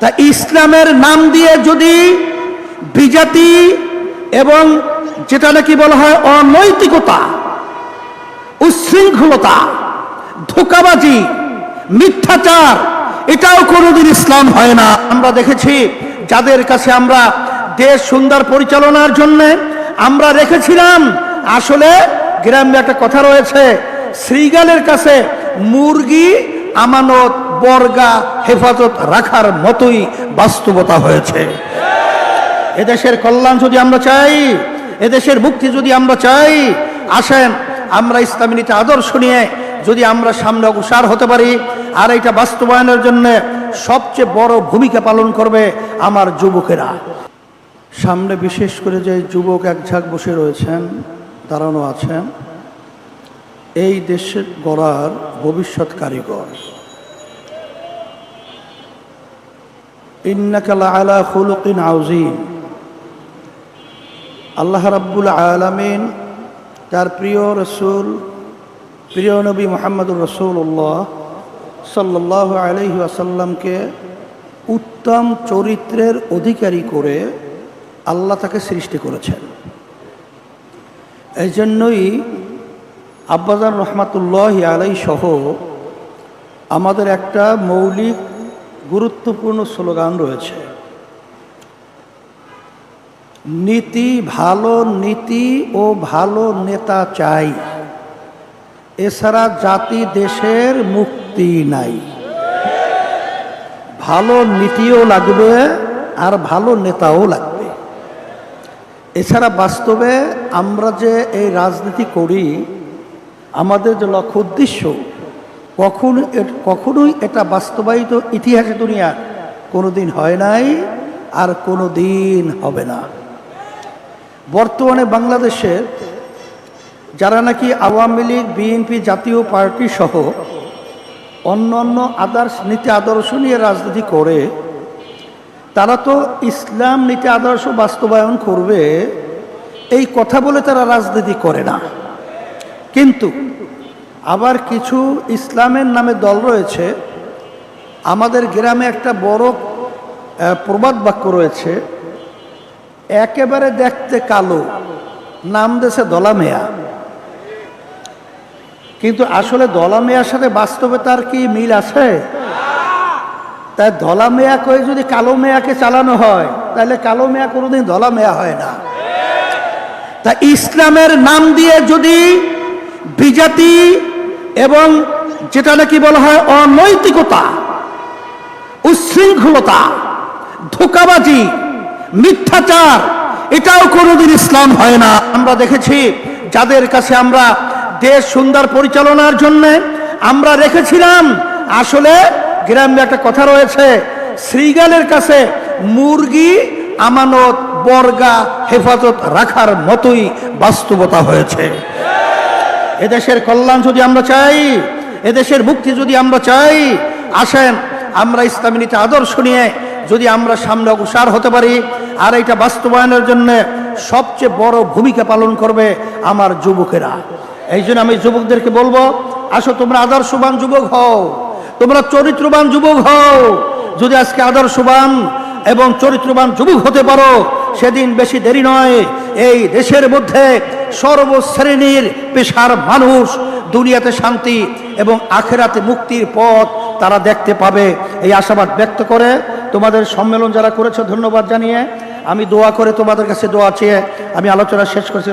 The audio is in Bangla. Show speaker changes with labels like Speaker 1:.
Speaker 1: তা ইসলামের নাম দিয়ে যদি বিজাতি এবং যেটা নাকি বলা হয় অনৈতিকতা, উচ্ছৃঙ্খলতা, ধোঁকাবাজি, মিথ্যাচার, এটাও কোনোদিন ইসলাম হয় না। আমরা দেখেছি যাদের কাছে আমরা দেশ সুন্দর পরিচালনার জন্য আমরা রেখেছিলাম, আসলে গ্রামে একটা কথা রয়েছে, শ্রীগালের কাছে মুরগি আমানত বর্গা হেফাজত রাখার মতোই বাস্তবতা হয়েছে। এদেশের কল্যাণ যদি আমরা চাই, এদেশের মুক্তি যদি আমরা চাই, আসেন আমরা ইসলামী নীতি আদর্শ নিয়ে যদি আমরা সামনে অগ্রসর হতে পারি, আর এটা বাস্তবায়নের জন্য সবচেয়ে বড় ভূমিকা পালন করবে আমার যুবকেরা। সামনে বিশেষ করে যে যুবক একঝাঁক বসে রয়েছেন, দাঁড়ানো আছেন, এই দেশের গড়ার ভবিষ্যৎ কারিগর। ইন্নাকা লাআলা খুলুকিন আযীম। আল্লাহ রাব্বুল আলামিন তার প্রিয় রসুল, প্রিয় নবী মুহাম্মদুর রাসূলুল্লাহ সাল্লাল্লাহু আলাইহি ওয়াসাল্লামকে উত্তম চরিত্রের অধিকারী করে আল্লাহ তাকে সৃষ্টি করেছেন। এই জন্যই আব্বাজান রহমাতুল্লাহি আলাইহি সহ আমাদের একটা মৌলিক গুরুত্বপূর্ণ স্লোগান রয়েছে, নীতি, ভালো নীতি ও ভালো নেতা চাই, এছাড়া জাতি দেশের মুক্তি নাই। ভালো নীতিও লাগবে আর ভালো নেতাও লাগবে। এছাড়া বাস্তবে আমরা যে এই রাজনীতি করি, আমাদের যে লক্ষ্য উদ্দেশ্য, কখনোই এটা বাস্তবায়িত ইতিহাসে দুনিয়া কোনোদিন হয় নাই আর কোনো দিন হবে না। বর্তমানে বাংলাদেশে যারা নাকি আওয়ামী লীগ, বিএনপি, জাতীয় পার্টি সহ অন্য আদর্শ নীতি আদর্শ নিয়ে রাজনীতি করে, তারা তো ইসলাম নীতি আদর্শ বাস্তবায়ন করবে এই কথা বলে তারা রাজনীতি করে না। কিন্তু আবার কিছু ইসলামের নামে দল রয়েছে। আমাদের গ্রামে একটা বড় প্রবাদ বাক্য রয়েছে, একেবারে দেখতে কালো, নাম দেশে দলা মেয়া। কিন্তু আসলে দলা মেয়ার সাথে বাস্তবে তার কি মিল আছে? তাই ধলা মেয়া কয়ে যদি কালো মেয়াকে চালানো হয়, তাহলে কালো মেয়া কোনোদিন ধলা মেয়া হয় না। তা ইসলামের নাম দিয়ে যদি বিজাতি এবং যেটা নাকি বলা হয় অনৈতিকতা, উচ্ছৃঙ্খলতা, ধোঁকাবাজি, মিথ্যাচার, এটাও কোনোদিন ইসলাম হয় না। আমরা দেখেছি যাদের কাছে আমরা দেশ সুন্দর পরিচালনার জন্য আমরা রেখেছিলাম, আসলে গ্রামে একটা কথা রয়েছে, শ্রীগালের কাছে মুরগি আমানত বর্গা হেফাজত রাখার মতোই বাস্তবতা হয়েছে। এদেশের কল্যাণ যদি আমরা চাই, এদেশের মুক্তি যদি আমরা চাই, আসেন আমরা ইসলামী নীতি আদর্শ নিয়ে যদি আমরা সামনে অগ্রসর হতে পারি, আর এটা বাস্তবায়নের জন্য সবচেয়ে বড় ভূমিকা পালন করবে আমার যুবকেরা। এই জন্য আমি যুবকদেরকে বলবো, আসো তোমরা আদর্শবান যুবক হও, তোমরা চরিত্রবান যুবক হও। যদি আজকে আদর্শবান এবং চরিত্রবান যুবক হতে পারো, সেদিন বেশি দেরি নয়, এই দেশের মধ্যে সর্বশ্রেণীর পেশার মানুষ দুনিয়াতে শান্তি এবং আখেরাতে মুক্তির পথ তারা দেখতে পাবে। এই আশাবাদ ব্যক্ত করে তোমাদের সম্মেলন যারা করেছে ধন্যবাদ জানিয়ে, আমি দোয়া করে তোমাদের কাছে দোয়া চেয়ে আমি আলোচনা শেষ করছি।